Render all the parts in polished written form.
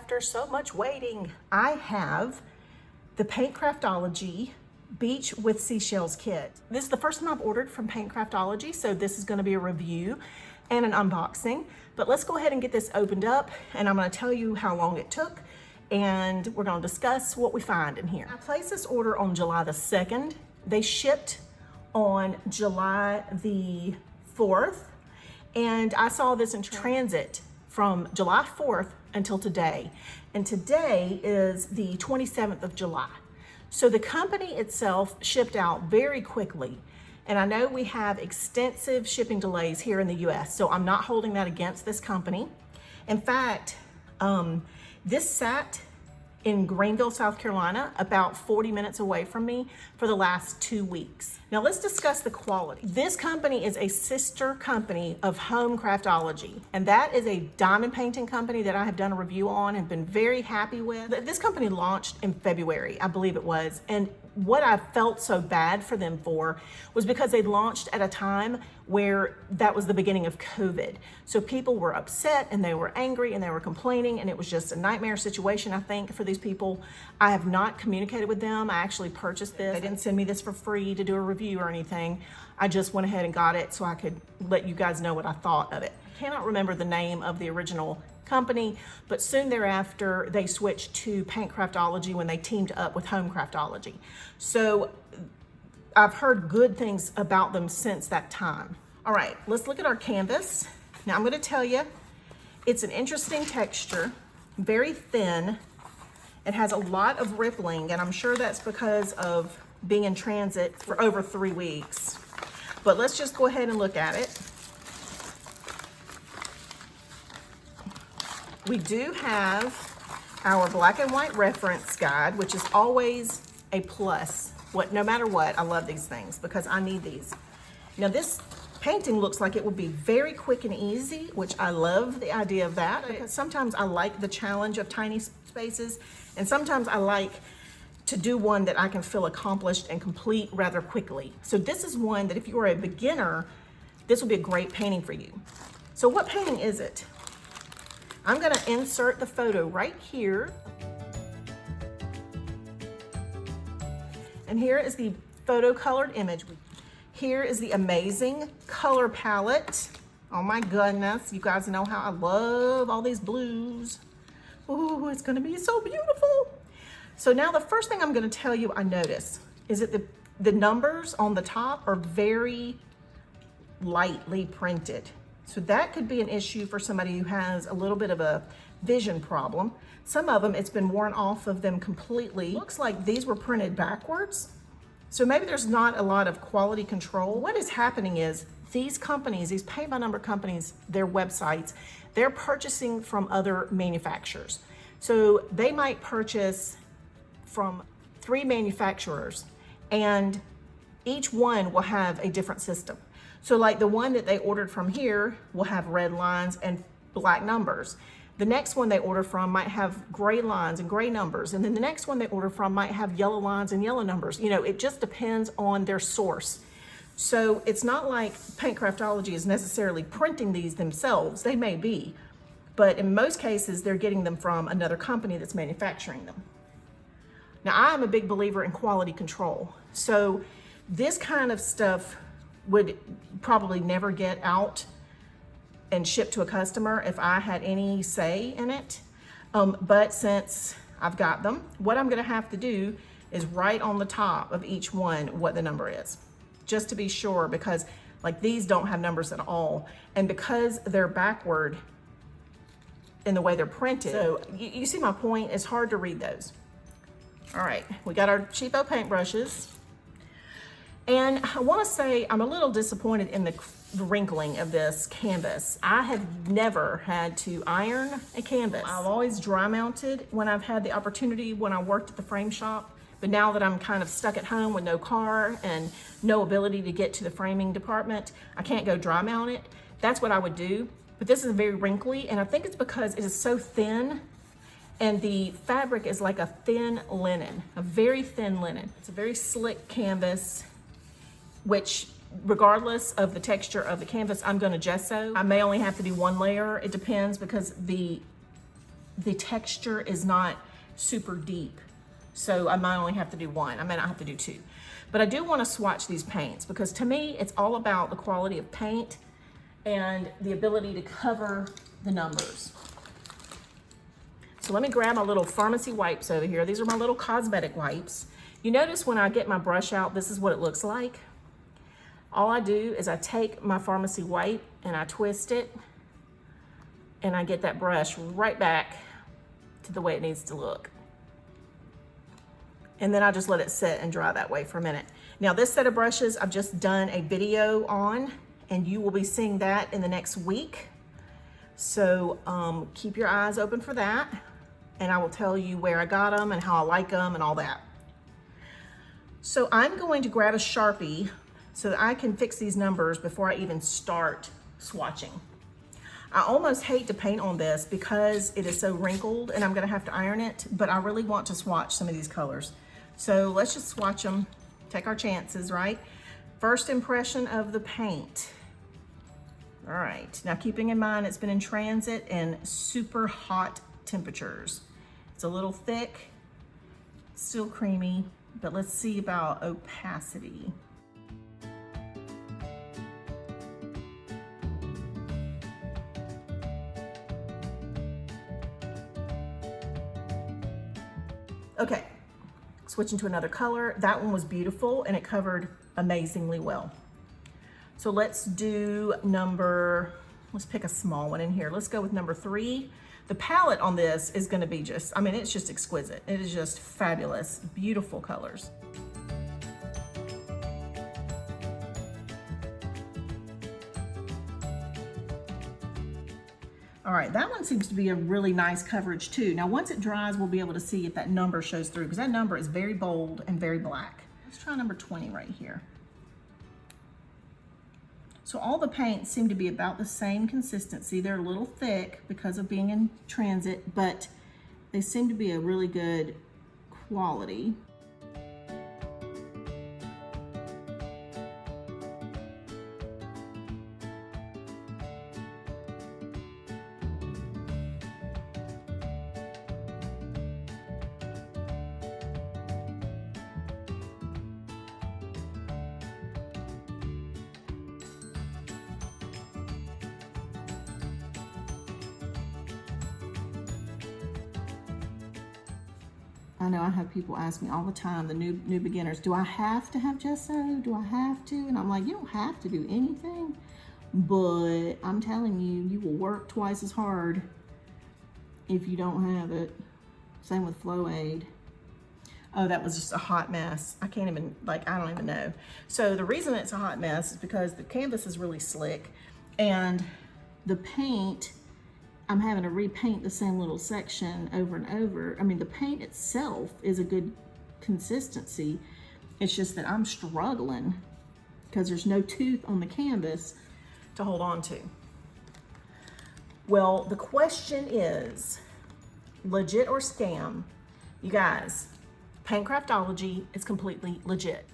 after so much waiting, I have the Paint Craftology Beach with Seashells kit. This is the first time I've ordered from Paint Craftology, so this is going to be a review and an unboxing. But let's go ahead and get this opened up, and I'm going to tell you how long it took, and we're going to discuss what we find in here. I placed this order on July the 2nd. They shipped on July the 4th, and I saw this in transit from July 4th until today. And today is the 27th of July. So the company itself shipped out very quickly. And I know we have extensive shipping delays here in the US, so I'm not holding that against this company. In fact, this sat in Greenville, South Carolina, about 40 minutes away from me for the last 2 weeks. Now let's discuss the quality. This company is a sister company of Home Craftology, and that is a diamond painting company that I have done a review on and been very happy with. This company launched in February, I believe it was, and what I felt so bad for them for was because they launched at a time where that was the beginning of COVID. So people were upset and they were angry and they were complaining, and it was just a nightmare situation, I think, for these people. I have not communicated with them. I actually purchased this. They didn't send me this for free to do a review or anything. I just went ahead and got it so I could let you guys know what I thought of it. I cannot remember the name of the original company, but soon thereafter they switched to Paint Craftology when they teamed up with Home Craftology. So I've heard good things about them since that time. All right, let's look at our canvas. Now I'm going to tell you, it's an interesting texture, very thin. It has a lot of rippling, and I'm sure that's because of being in transit for over 3 weeks. But let's just go ahead and look at it. We do have our black and white reference guide, which is always a plus. No matter what, I love these things because I need these. Now this painting looks like it would be very quick and easy, which I love the idea of that, because sometimes I like the challenge of tiny spaces, and sometimes I like to do one that I can feel accomplished and complete rather quickly. So this is one that if you are a beginner, this will be a great painting for you. So what painting is it? I'm gonna insert the photo right here. And here is the photo colored image. Here is the amazing color palette. Oh my goodness, you guys know how I love all these blues. Oh, it's gonna be so beautiful. So now the first thing I'm gonna tell you I notice is that the numbers on the top are very lightly printed. So that could be an issue for somebody who has a little bit of a vision problem. Some of them, it's been worn off of them completely. Looks like these were printed backwards. So maybe there's not a lot of quality control. What is happening is these companies, these paint by number companies, their websites, they're purchasing from other manufacturers. So they might purchase from 3 manufacturers, and each one will have a different system. So like the one that they ordered from here will have red lines and black numbers. The next one they order from might have gray lines and gray numbers. And then the next one they order from might have yellow lines and yellow numbers. You know, it just depends on their source. So it's not like Paint Craftology is necessarily printing these themselves. They may be, but in most cases, they're getting them from another company that's manufacturing them. Now, I'm a big believer in quality control. So this kind of stuff would probably never get out and shipped to a customer if I had any say in it. But since I've got them, what I'm gonna have to do is write on the top of each one what the number is, just to be sure, because like these don't have numbers at all. And because they're backward in the way they're printed, so you see my point, it's hard to read those. All right, we got our cheapo paintbrushes. And I want to say I'm a little disappointed in the wrinkling of this canvas. I have never had to iron a canvas. I've always dry mounted when I've had the opportunity when I worked at the frame shop. But now that I'm kind of stuck at home with no car and no ability to get to the framing department, I can't go dry mount it. That's what I would do. But this is very wrinkly, and I think it's because it is so thin, and the fabric is like a thin linen, a very thin linen. It's a very slick canvas, which regardless of the texture of the canvas, I'm gonna gesso. I may only have to do 1 layer. It depends, because the the texture is not super deep. So I might only have to do one. I may not have to do two. But I do want to swatch these paints because to me, it's all about the quality of paint and the ability to cover the numbers. So let me grab my little pharmacy wipes over here. These are my little cosmetic wipes. You notice when I get my brush out, this is what it looks like. All I do is I take my pharmacy wipe and I twist it and I get that brush right back to the way it needs to look. And then I just let it sit and dry that way for a minute. Now this set of brushes I've just done a video on, and you will be seeing that in the next week. So keep your eyes open for that, and I will tell you where I got them and how I like them and all that. So I'm going to grab a Sharpie so that I can fix these numbers before I even start swatching. I almost hate to paint on this because it is so wrinkled and I'm gonna have to iron it, but I really want to swatch some of these colors. So let's just swatch them, take our chances, right? First impression of the paint. All right, now keeping in mind it's been in transit and super hot temperatures. It's a little thick, still creamy, but let's see about opacity. Okay, switching to another color. That one was beautiful and it covered amazingly well. So let's do let's pick a small one in here. Let's go with number 3. The palette on this is gonna be just, I mean, it's just exquisite. It is just fabulous, beautiful colors. All right, that one seems to be a really nice coverage too. Now, once it dries, we'll be able to see if that number shows through because that number is very bold and very black. Let's try number 20 right here. So all the paints seem to be about the same consistency. They're a little thick because of being in transit, but they seem to be a really good quality. I know I have people ask me all the time, the new beginners, do I have to have gesso? Do I have to? And I'm like, you don't have to do anything, but I'm telling you, you will work twice as hard if you don't have it. Same with Flow Aid. Oh, that was just a hot mess. I can't even, I don't even know. So the reason it's a hot mess is because the canvas is really slick and the paint, I'm having to repaint the same little section over and over. I mean, the paint itself is a good consistency. It's just that I'm struggling because there's no tooth on the canvas to hold on to. Well, the question is, legit or scam? You guys, Paint Craftology is completely legit.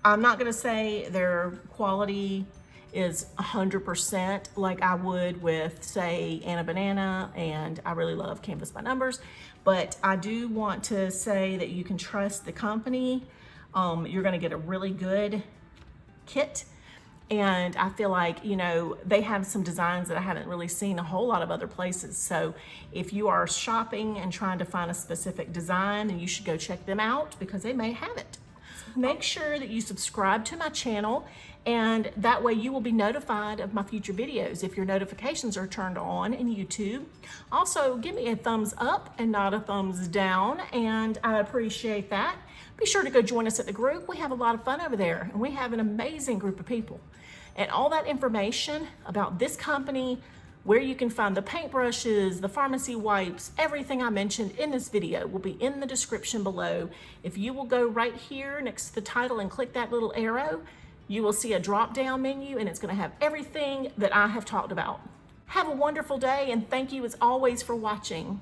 I'm not gonna say their quality is 100% like I would with, say, Anna Banana, and I really love Canvas by Numbers, but I do want to say that you can trust the company. You're gonna get a really good kit, and I feel like, you know, they have some designs that I haven't really seen a whole lot of other places. So if you are shopping and trying to find a specific design, then you should go check them out because they may have it. Make sure that you subscribe to my channel, and that way you will be notified of my future videos if your notifications are turned on in YouTube. Also, give me a thumbs up and not a thumbs down, and I appreciate that. Be sure to go join us at the group. We have a lot of fun over there, and we have an amazing group of people. And all that information about this company, where you can find the paintbrushes, the pharmacy wipes, everything I mentioned in this video will be in the description below. If you will go right here next to the title and click that little arrow, you will see a drop-down menu, and it's gonna have everything that I have talked about. Have a wonderful day, and thank you as always for watching.